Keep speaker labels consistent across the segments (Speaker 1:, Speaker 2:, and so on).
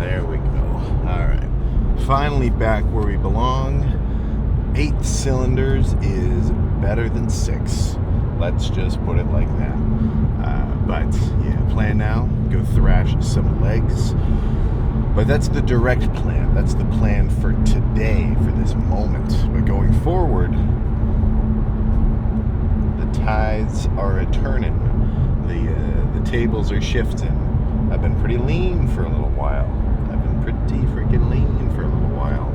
Speaker 1: There we go. All right. Finally back where we belong. 8 cylinders is better than 6. Let's just put it like that. But yeah, plan now, go thrash some legs. But that's the direct plan. That's the plan for today, for this moment. But going forward, the tides are a-turning. The tables are shifting. I've been pretty lean for a little while. I've been pretty freaking lean for a little while.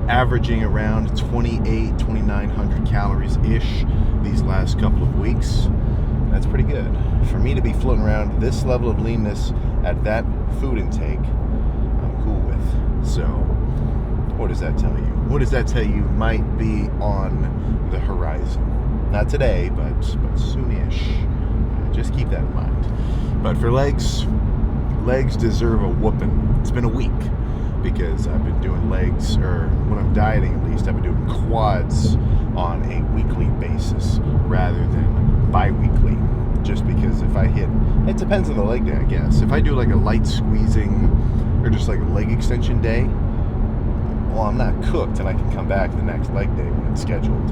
Speaker 1: Averaging around 2,900 calories-ish these last couple of weeks. That's pretty good. For me to be floating around this level of leanness at that food intake, I'm cool with. So, what does that tell you? What does that tell you might be on the horizon? Not today, but soonish. Just keep that in mind. But for legs deserve a whooping. It's been a week because I've been doing legs, or when I'm dieting at least, I've been doing quads on a weekly basis rather than bi-weekly. Just because if I hit, it depends on the leg day, I guess. If I do like a light squeezing or just like a leg extension day, well, I'm not cooked and I can come back the next leg day when it's scheduled.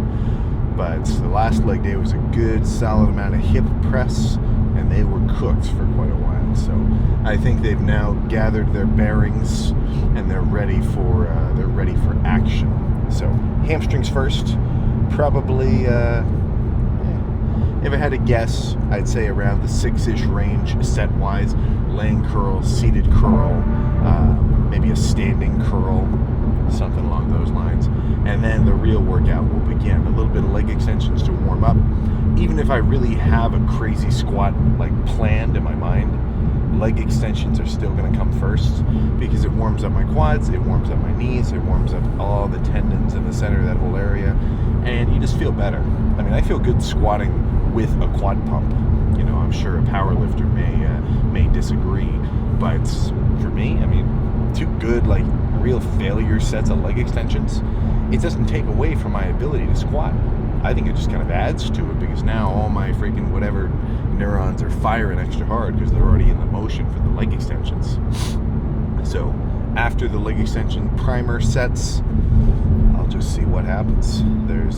Speaker 1: But the last leg day was a good solid amount of hip press, and they were cooked for quite a while. So I think they've now gathered their bearings and they're ready for action. So hamstrings first, probably. If I had to guess, I'd say around the 6-ish range set-wise. Laying curl, seated curl, maybe a standing curl, something along those lines. And then the real workout will begin. A little bit of leg extensions to warm up. Even if I really have a crazy squat like planned in my mind, leg extensions are still going to come first because it warms up my quads, it warms up my knees, it warms up all the tendons in the center of that whole area, and you just feel better. I mean, I feel good squatting with a quad pump. You know, I'm sure a power lifter may disagree, but for me, I mean, 2 good, like, real failure sets of leg extensions, it doesn't take away from my ability to squat. I think it just kind of adds to it because now all my freaking whatever neurons are firing extra hard because they're already in the motion for the leg extensions. So after the leg extension primer sets, I'll just see what happens.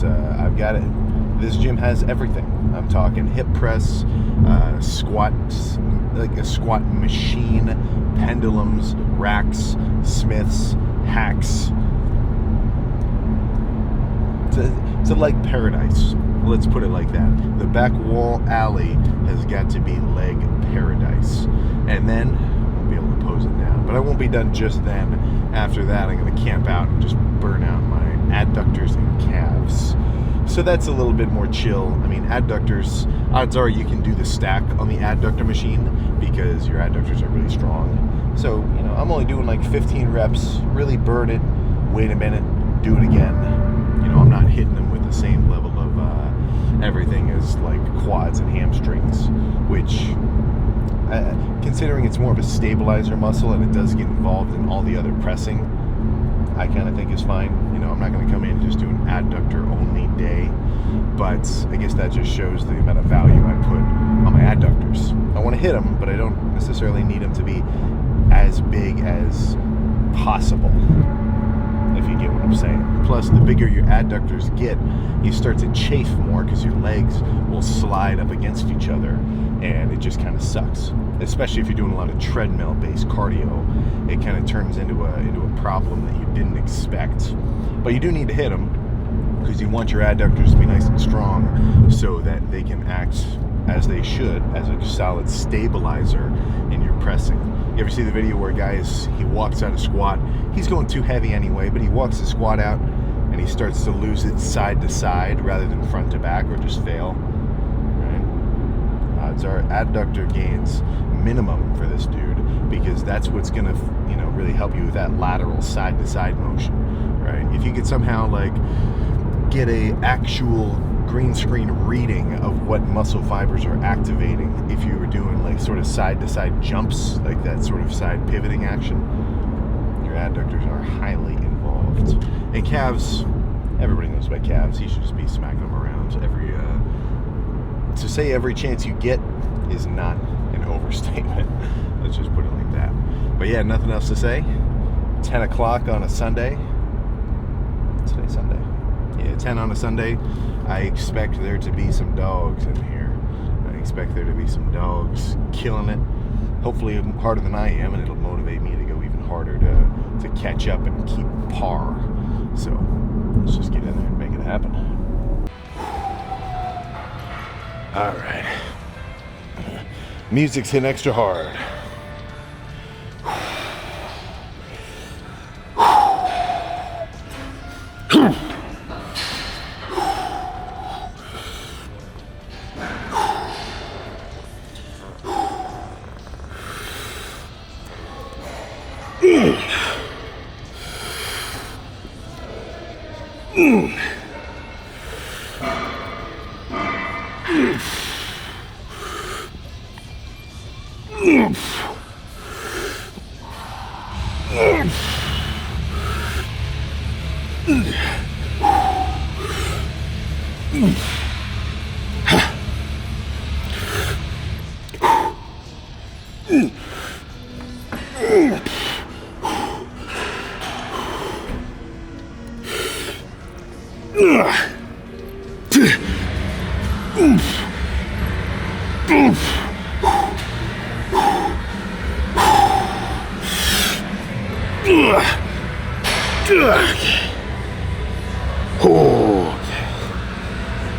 Speaker 1: I've got it. This gym has everything. I'm talking hip press, squats, like a squat machine, pendulums, racks, smiths, hacks. It's a leg paradise. Let's put it like that. The back wall alley has got to be leg paradise. And then I'll be able to pose it down. But I won't be done just then. After that, I'm going to camp out and just burn out my adductors and calves. So that's a little bit more chill. I mean, adductors, odds are you can do the stack on the adductor machine because your adductors are really strong. So, you know, I'm only doing like 15 reps, really burn it, wait a minute, do it again. You know, I'm not hitting them with the same level of everything as like quads and hamstrings, which, considering it's more of a stabilizer muscle and it does get involved in all the other pressing, I kind of think is fine. You know, I'm not going to come in and just do an adductor only day, but I guess that just shows the amount of value I put on my adductors. I want to hit them, but I don't necessarily need them to be as big as possible, if you get what I'm saying. Plus, the bigger your adductors get, you start to chafe more because your legs will slide up against each other, and it just kind of sucks. Especially if you're doing a lot of treadmill-based cardio, it kind of turns into a problem that you didn't expect. But you do need to hit them because you want your adductors to be nice and strong so that they can act as they should as a solid stabilizer in your pressing. You ever see the video where he walks out of squat, he's going too heavy anyway, but he walks the squat out and he starts to lose it side to side rather than front to back or just fail. Right? Odds are adductor gains minimum for this dude because that's what's going to, you know, really help you with that lateral side to side motion, right? If you could somehow like get a actual green screen reading of what muscle fibers are activating if you were doing like sort of side to side jumps, like that sort of side pivoting action, your adductors are highly involved. And calves, everybody knows about calves. You should just be smacking them around to say every chance you get is not an overstatement. Let's just put it like that. But yeah, nothing else to say. 10 o'clock on a Sunday. Today's Sunday. Yeah, 10 on a Sunday. I expect there to be some dogs in here. I expect there to be some dogs killing it. Hopefully harder than I am, and it'll motivate me to go even harder to catch up and keep par. So let's just get in there and make it happen. All right. Music's hit extra hard.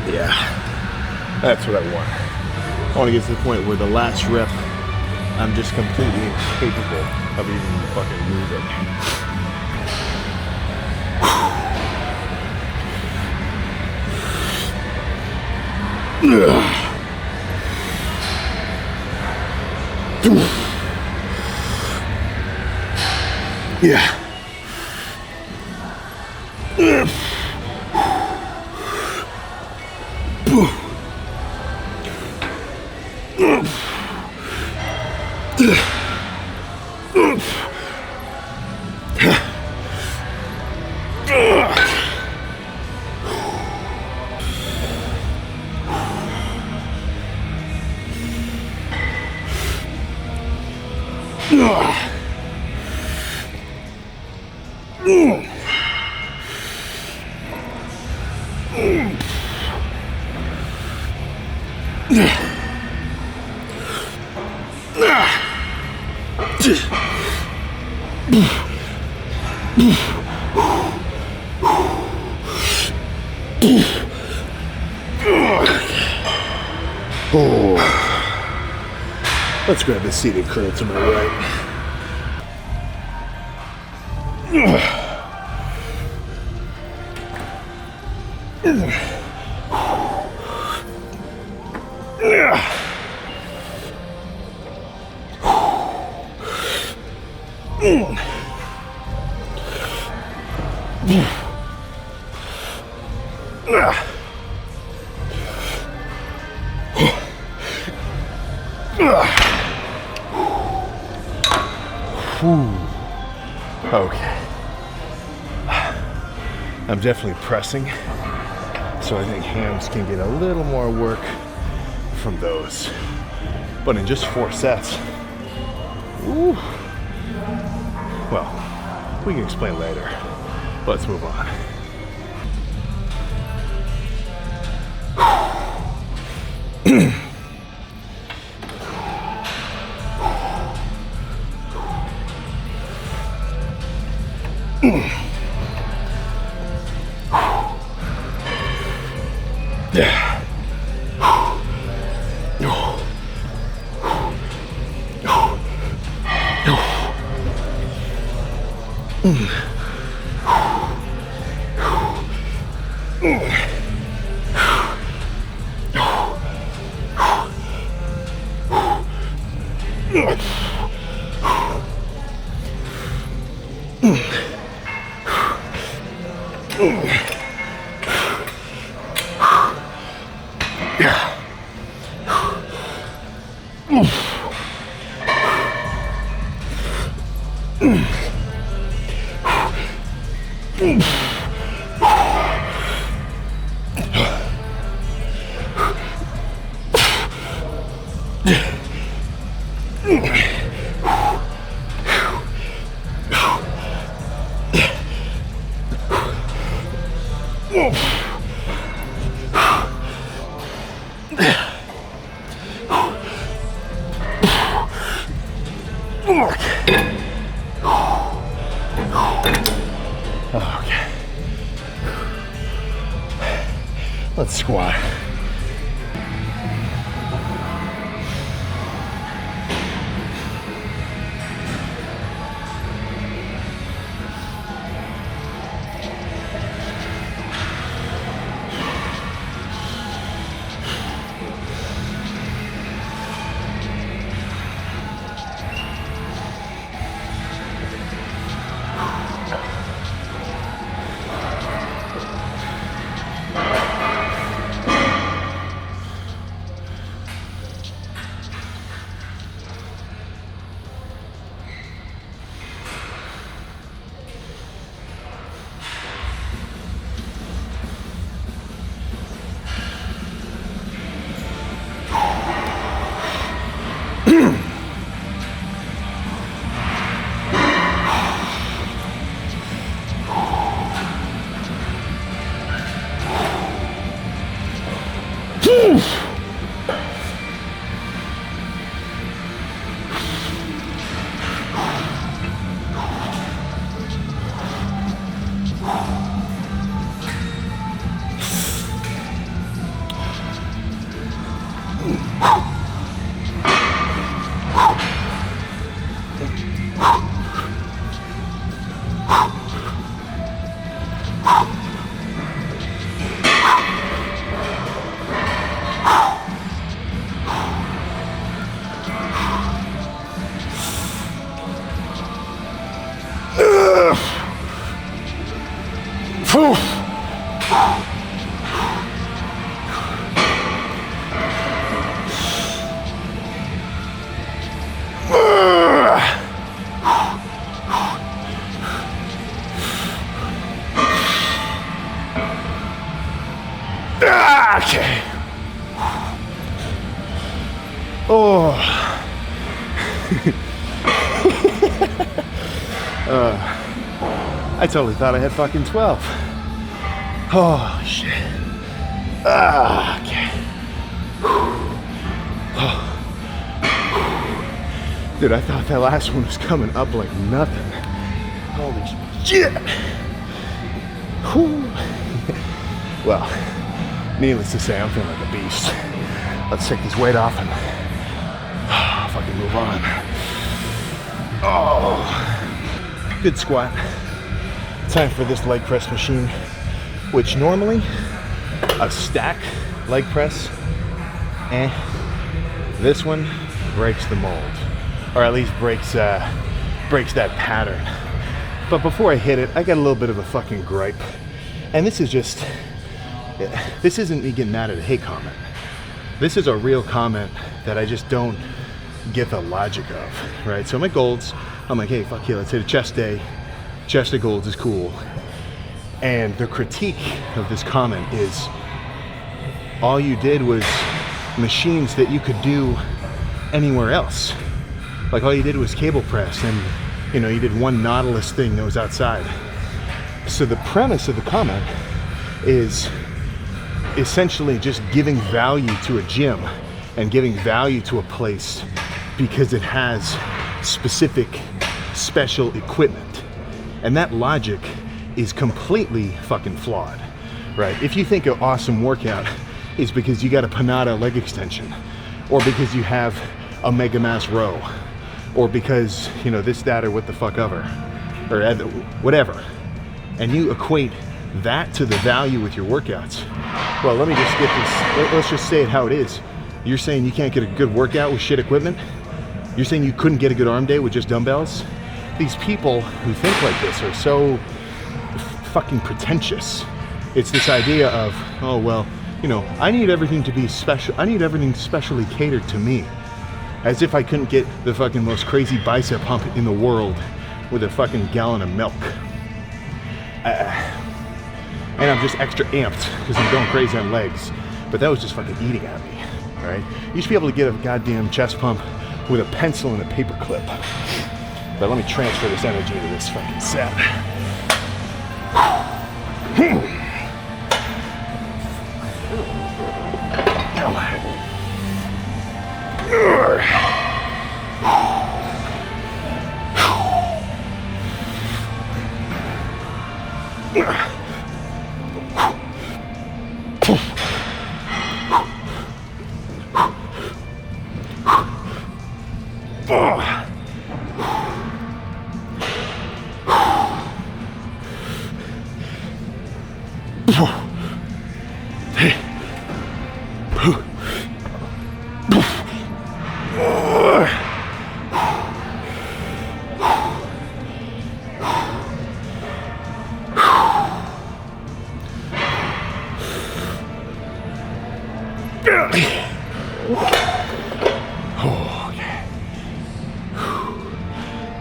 Speaker 1: Yeah, that's what I want. I want to get to the point where the last rep, I'm just completely incapable of even fucking moving. Yeah. Oh. Let's grab the seated curl to my right. Okay. I'm definitely pressing, so I think hams can get a little more work from those. But in just 4 sets, ooh. Well, we can explain later. Let's move on. Yeah. Okay. Let's squat. Okay. Oh. I totally thought I had fucking 12. Oh, shit. Okay. Dude, I thought that last one was coming up like nothing. Holy shit. Well, needless to say, I'm feeling like a beast. Let's take this weight off and fucking move on. Oh, good squat. Time for this leg press machine, which normally a stack leg press, this one breaks the mold, or at least breaks that pattern. But before I hit it, I got a little bit of a fucking gripe, and this isn't me getting mad at a hate comment. This is a real comment that I just don't get the logic of, right? So my Golds, I'm like, hey, fuck yeah, let's hit a chest day. Chest of Golds is cool. And the critique of this comment is, all you did was machines that you could do anywhere else. Like all you did was cable press, and you did one Nautilus thing that was outside. So the premise of the comment is essentially just giving value to a gym and giving value to a place because it has specific special equipment. And that logic is completely fucking flawed, right? If you think an awesome workout is because you got a Panada leg extension, or because you have a Mega Mass row, or because, this, that, or what the fuck ever, or whatever, and you equate that to the value with your workouts, well, let me just get this, let's just say it how it is. You're saying you can't get a good workout with shit equipment? You're saying you couldn't get a good arm day with just dumbbells? These people who think like this are so fucking pretentious. It's this idea of, oh, well, I need everything to be special. I need everything specially catered to me. As if I couldn't get the fucking most crazy bicep pump in the world with a fucking gallon of milk. And I'm just extra amped because I'm going crazy on legs. But that was just fucking eating at me, right? You should be able to get a goddamn chest pump with a pencil and a paper clip. But let me transfer this energy into this fucking set.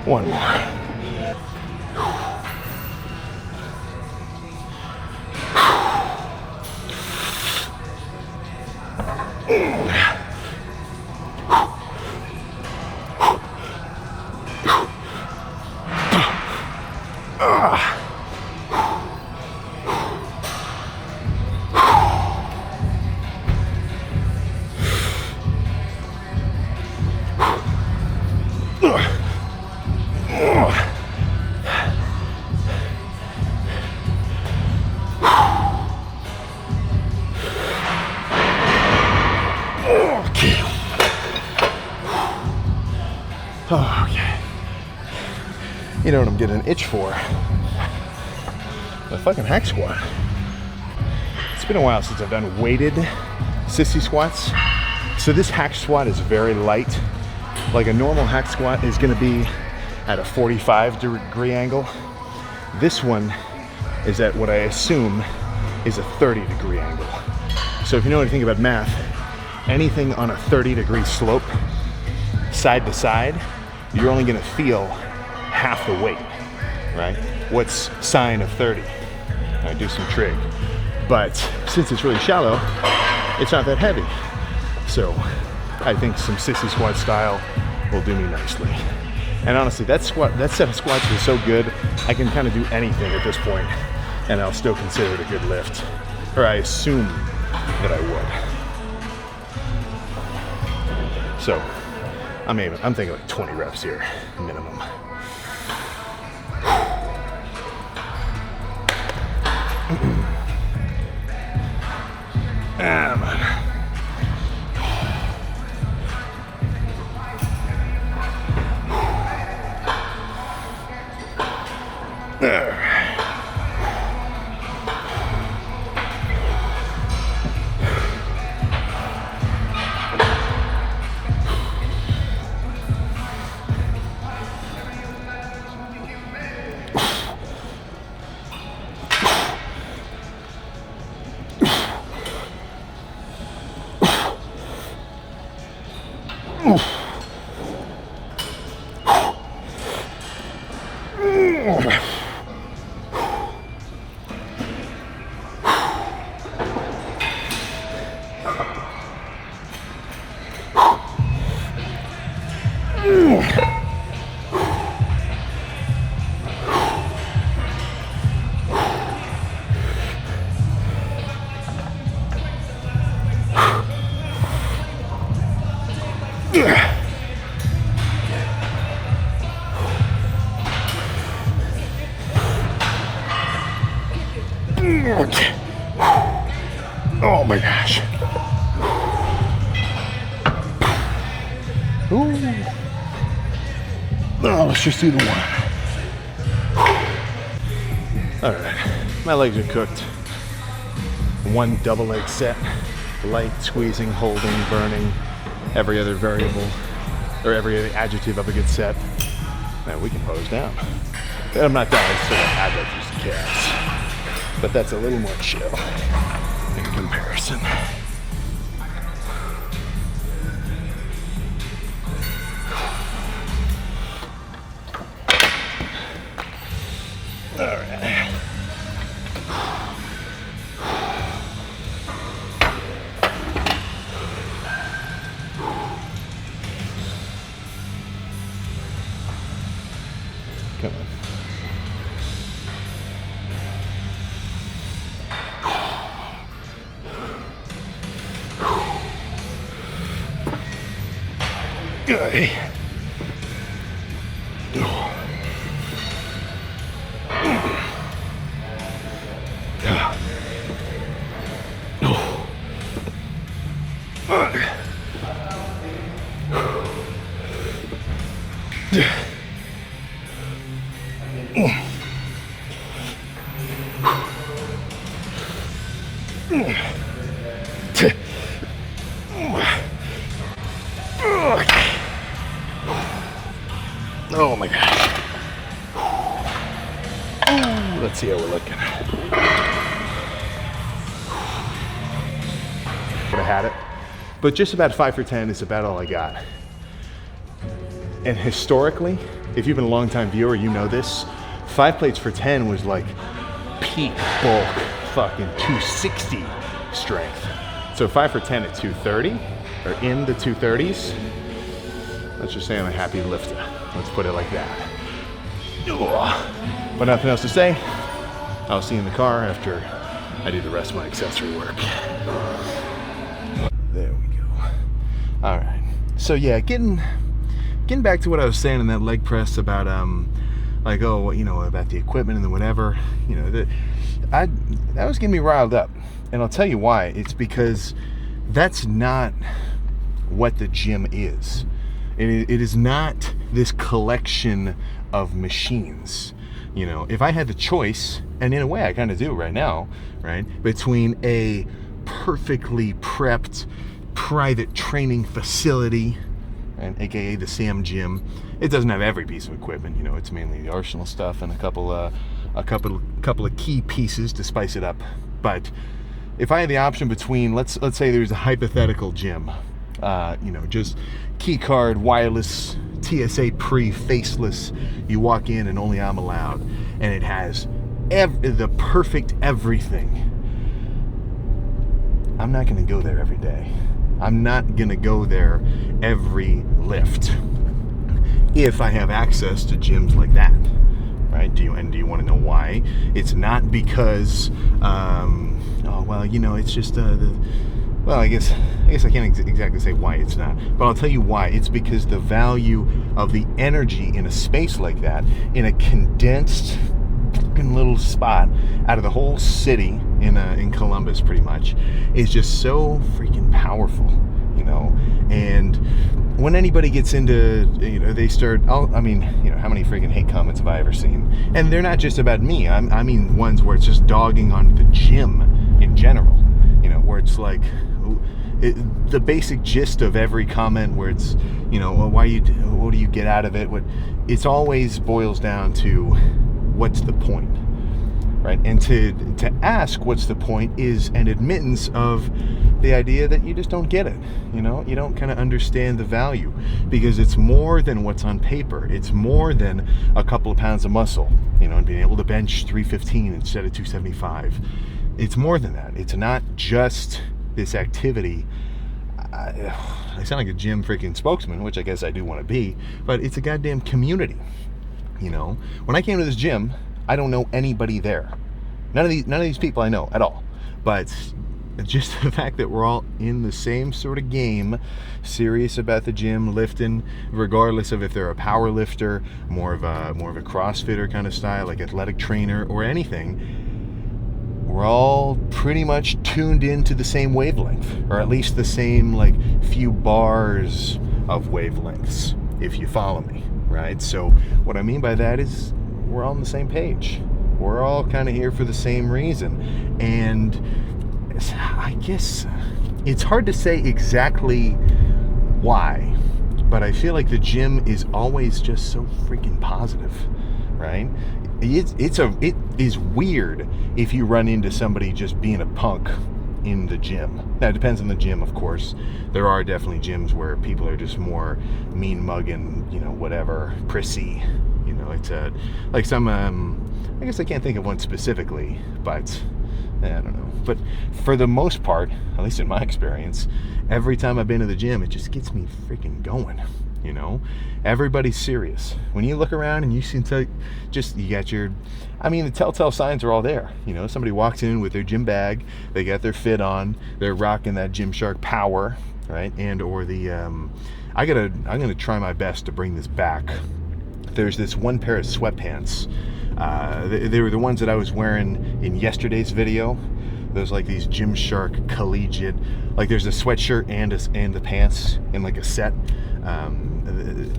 Speaker 1: One more. Okay. You know what I'm getting an itch for? The fucking hack squat. It's been a while since I've done weighted sissy squats. So this hack squat is very light. Like a normal hack squat is gonna be at a 45-degree angle. This one is at what I assume is a 30-degree angle. So if you know anything about math, anything on a 30-degree slope, side to side, you're only gonna feel half the weight, right? What's sine of 30? I do some trig. But since it's really shallow, it's not that heavy. So I think some sissy squat style will do me nicely. And honestly, that set of squats was so good, I can kind of do anything at this point, and I'll still consider it a good lift. Or I assume that I would. So I'm thinking like 20 reps here, minimum. Man. There. Okay. Oh my gosh. Ooh. Oh, let's just do the one. All right, my legs are cooked. One double leg set, light, squeezing, holding, burning, every other variable, or every other adjective of a good set. Now we can pose down. I'm not done, I still have adductors and calves. But that's a little more chill in comparison. All right. Come on. Good. Oh my gosh. Let's see how we're looking. Would have had it. But just about 5 for 10 is about all I got. And historically, if you've been a long time viewer, you know this. 5 plates for 10 was like peak bulk fucking 260 strength. So 5 for 10 at 230 or in the 230s. Let's just say I'm a happy lifter. Let's put it like that. But nothing else to say. I'll see you in the car after I do the rest of my accessory work. There we go. All right. So yeah, getting back to what I was saying in that leg press about like, oh, you know, about the equipment and the whatever, you know, that was getting me riled up. And I'll tell you why. It's because that's not what the gym is. It is not this collection of machines. You know, if I had the choice, and in a way I kind of do right now, right, between a perfectly prepped private training facility, and aka the Sam Gym. It doesn't have every piece of equipment, you know, it's mainly the arsenal stuff and a couple of key pieces to spice it up. But if I had the option between, let's say there's a hypothetical gym, you know, just key card, wireless, TSA faceless, you walk in and only I'm allowed, and it has the perfect everything. I'm not going to go there every day. I'm not going to go there every lift if I have access to gyms like that, right? Do you want to know why? It's not because, oh, well, you know, it's just, well, I guess I can't exactly say why it's not, but I'll tell you why. It's because the value of the energy in a space like that, in a condensed fucking little spot out of the whole city in Columbus, pretty much, is just so freaking powerful, you know. And when anybody gets into, you know, they start, I mean, you know, how many freaking hate comments have I ever seen? And they're not just about me. I mean ones where it's just dogging on the gym in general, you know, where it's like, the basic gist of every comment where it's, you know, well, what do you get out of it? It's always boils down to what's the point, right? And to ask what's the point is an admittance of the idea that you just don't get it, you know? You don't kind of understand the value, because it's more than what's on paper. It's more than a couple of pounds of muscle, you know, and being able to bench 315 instead of 275. It's more than that. It's not just this activity. I sound like a gym freaking spokesman, which I guess I do want to be, but it's a goddamn community. You know, when I came to this gym, I don't know anybody there. None of these people I know at all. But just the fact that we're all in the same sort of game, serious about the gym, lifting, regardless of if they're a power lifter, more of a CrossFitter kind of style, like athletic trainer or anything, we're all pretty much tuned into the same wavelength, or at least the same like few bars of wavelengths, if you follow me, right? So what I mean by that is we're all on the same page. We're all kind of here for the same reason. And I guess it's hard to say exactly why, but I feel like the gym is always just so freaking positive, right? It is weird if you run into somebody just being a punk in the gym. Now, it depends on the gym, of course. There are definitely gyms where people are just more mean mugging, you know, whatever, prissy. You know, it's like some, I guess I can't think of one specifically, but I don't know. But for the most part, at least in my experience, every time I've been to the gym, it just gets me freaking going. You know, everybody's serious. When you look around and you see, you got your, I mean, the telltale signs are all there. You know, somebody walks in with their gym bag, they got their fit on, they're rocking that Gymshark Power, right? And or the I'm gonna try my best to bring this back. There's this one pair of sweatpants. They were the ones that I was wearing in yesterday's video. There's like these Gymshark collegiate, like there's a sweatshirt and the pants in like a set.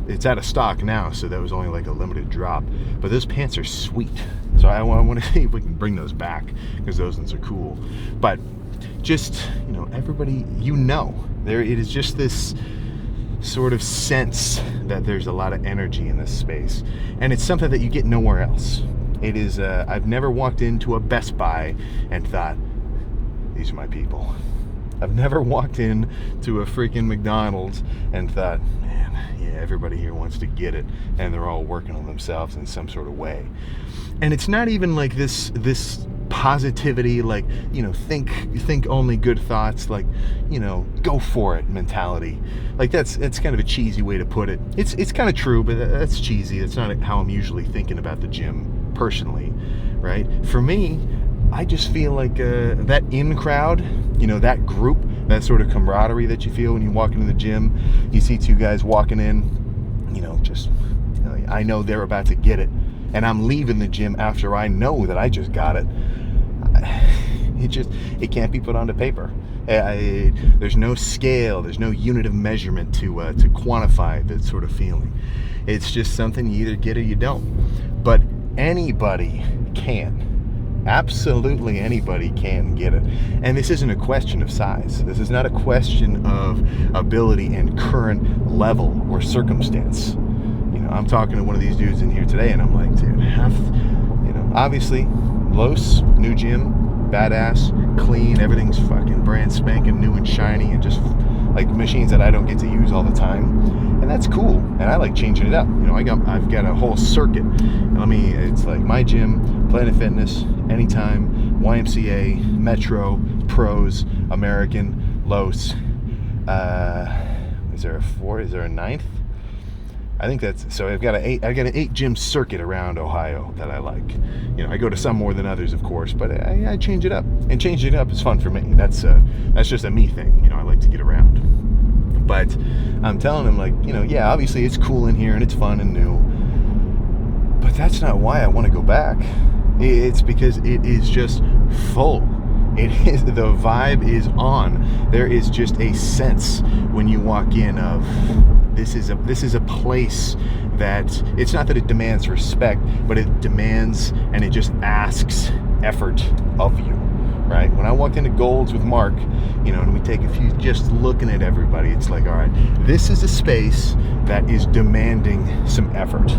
Speaker 1: It's out of stock now, so that was only like a limited drop. But those pants are sweet, so I want to see if we can bring those back, because those ones are cool. But just, you know, everybody, you know, there it is just this sort of sense that there's a lot of energy in this space, and it's something that you get nowhere else. It is I've never walked into a Best Buy and thought, these are my people. I've never walked in to a freaking McDonald's and thought, man, yeah, everybody here wants to get it, and they're all working on themselves in some sort of way. And it's not even like this positivity, like, you know, think only good thoughts, like, you know, go for it mentality. Like it's kind of a cheesy way to put it. It's kind of true, but that's cheesy. It's not how I'm usually thinking about the gym personally, right? For me, I just feel like that in crowd, you know, that group, that sort of camaraderie that you feel when you walk into the gym. You see two guys walking in, you know, just, you know, I know they're about to get it, and I'm leaving the gym after I know that I just got it. It can't be put onto paper. There's no scale, there's no unit of measurement to quantify that sort of feeling. It's just something you either get or you don't. But anybody can. Absolutely anybody can get it. And this isn't a question of size. This is not a question of ability and current level or circumstance. You know, I'm talking to one of these dudes in here today, and I'm like, dude, you know, obviously, Los, new gym, badass, clean, everything's fucking brand spanking new and shiny, and just like machines that I don't get to use all the time, and that's cool. And I like changing it up. You know, I've got a whole circuit. It's like my gym, Planet Fitness, Anytime, YMCA, Metro, Pros, American, Los. Is there a 4? Is there a 9th? I think that's, so I've got an 8 gym circuit around Ohio that I like. You know, I go to some more than others, of course, but I change it up, and changing it up is fun for me. That's just a me thing. You know, I like to get around. But I'm telling him, like, you know, yeah, obviously it's cool in here and it's fun and new, but that's not why I want to go back. It's because it is just full. It is, the vibe is on. There is just a sense when you walk in of, this is a place that, it's not that it demands respect, but it demands, and it just asks effort of you, right? When I walked into Gold's with Mark, you know, and we take a few, just looking at everybody, it's like, all right, this is a space that is demanding some effort.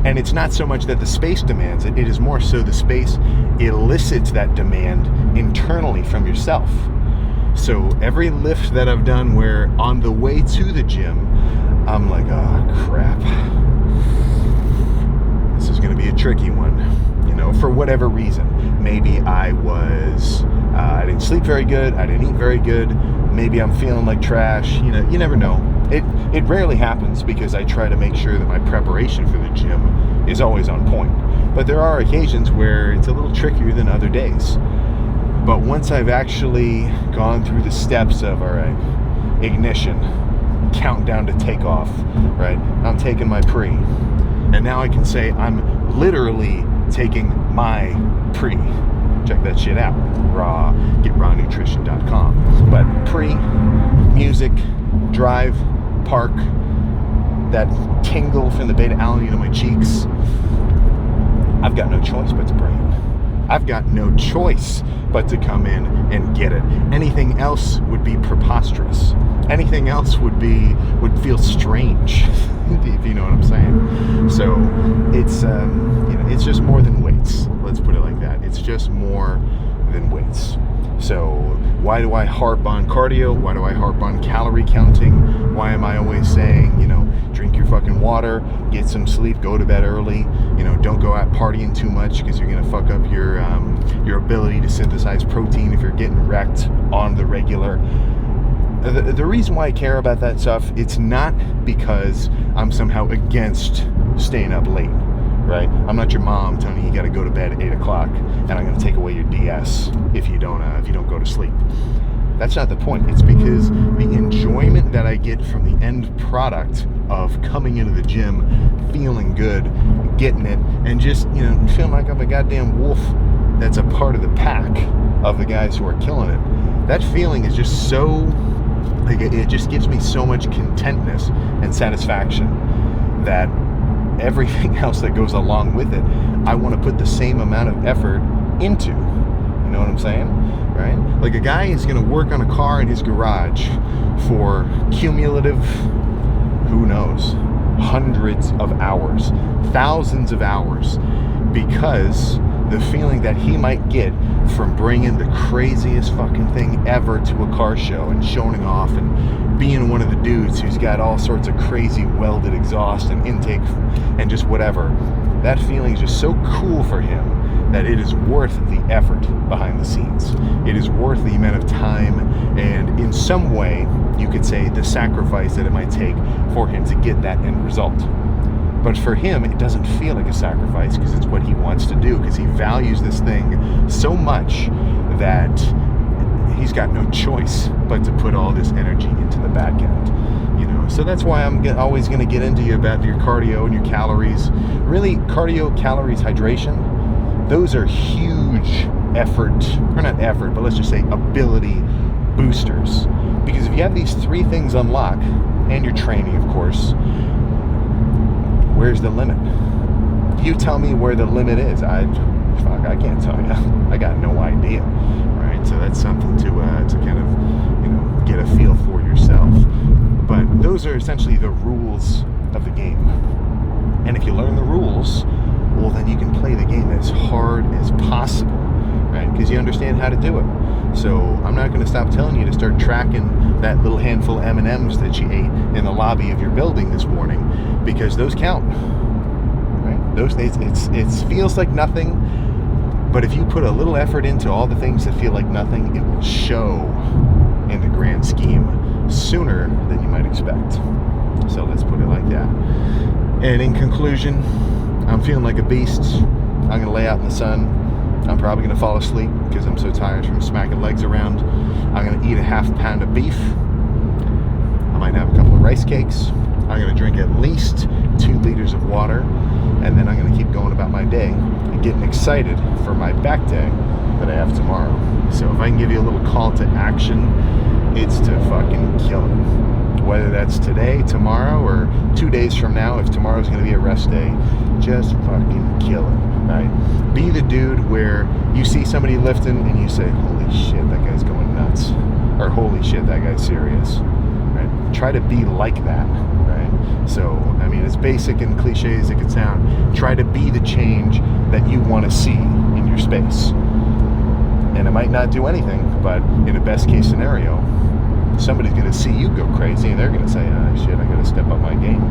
Speaker 1: And it's not so much that the space demands it, it is more so the space elicits that demand internally from yourself. So every lift that I've done where on the way to the gym, I'm like, oh crap, this is gonna be a tricky one, you know, for whatever reason. Maybe I didn't sleep very good, I didn't eat very good, maybe I'm feeling like trash, you know, you never know. It rarely happens, because I try to make sure that my preparation for the gym is always on point. But there are occasions where it's a little trickier than other days. But once I've actually gone through the steps of, all right, ignition, countdown to takeoff, right? I'm taking my pre. And now I can say I'm literally taking my pre. Check that shit out. GetRawNutrition.com. But pre, music, drive, park, that tingle from the beta alanine in my cheeks, I've got no choice but to bring it. I've got no choice but to come in and get it. Anything else would be preposterous. Anything else would feel strange, if you know what I'm saying. So it's you know, it's just more than weights. Let's put it like that. It's just more than weights. So why do I harp on cardio? Why do I harp on calorie counting? Why am I always saying, you know, drink your fucking water, get some sleep, go to bed early, you know, don't go out partying too much, because you're gonna fuck up your ability to synthesize protein if you're getting wrecked on the regular. The reason why I care about that stuff, it's not because I'm somehow against staying up late, right? I'm not your mom telling you gotta go to bed at 8 o'clock, and I'm gonna take away your DS if you don't go to sleep. That's not the point. It's because the enjoyment that I get from the end product of coming into the gym, feeling good, getting it, and just, feeling like I'm a goddamn wolf that's a part of the pack of the guys who are killing it. That feeling is just so, like, it just gives me so much contentness and satisfaction that everything else that goes along with it, I want to put the same amount of effort into. You know what I'm saying? Right? Like, a guy is going to work on a car in his garage for cumulative, who knows, hundreds of hours, thousands of hours, because the feeling that he might get from bringing the craziest fucking thing ever to a car show and showing off and being one of the dudes who's got all sorts of crazy welded exhaust and intake and just whatever, that feeling is just so cool for him that it is worth the effort behind the scenes. It is worth the amount of time and, in some way, you could say, the sacrifice that it might take for him to get that end result. But for him, it doesn't feel like a sacrifice because it's what he wants to do, because he values this thing so much that he's got no choice but to put all this energy into the back end. So that's why I'm always going to get into you about your cardio and your calories. Really, cardio, calories, hydration, those are huge effort, or not effort, but let's just say ability boosters. Because if you have these three things unlocked, and your training, of course, where's the limit? You tell me where the limit is. I can't tell you. I got no idea, right? So that's something to kind of, get a feel for yourself. But those are essentially the rules of the game. And if you learn the rules, well, then you can play the game as hard as possible, right? Because you understand how to do it. So I'm not going to stop telling you to start tracking that little handful of M&Ms that you ate in the lobby of your building this morning, because those count, right? Those days, it feels like nothing, but if you put a little effort into all the things that feel like nothing, it will show in the grand scheme sooner than you might expect. So let's put it like that. And in conclusion, I'm feeling like a beast. I'm going to lay out in the sun. I'm probably going to fall asleep because I'm so tired from smacking legs around. I'm going to eat a half pound of beef. I might have a couple of rice cakes. I'm going to drink at least 2 liters of water. And then I'm going to keep going about my day and getting excited for my back day that I have tomorrow. So if I can give you a little call to action, it's to fucking kill it. Whether that's today, tomorrow, or 2 days from now, if tomorrow's going to be a rest day, just fucking kill it, right? Be the dude where you see somebody lifting and you say, holy shit, that guy's going nuts. Or holy shit, that guy's serious, right? Try to be like that, right? So, I mean, as basic and cliche as it could sound, try to be the change that you want to see in your space. And it might not do anything, but in a best case scenario, somebody's going to see you go crazy and they're going to say, shit, I got to step up my game.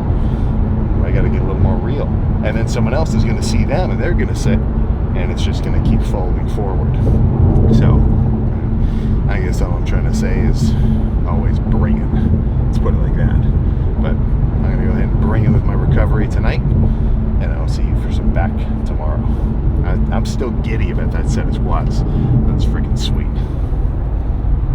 Speaker 1: I got to get a little more real. And then someone else is going to see them and they're going to sit, and it's just going to keep folding forward. So I guess all I'm trying to say is always bring it. Let's put it like that. But I'm going to go ahead and bring it with my recovery tonight, and I'll see you for some back tomorrow. I'm still giddy about that set of squats. That's freaking sweet.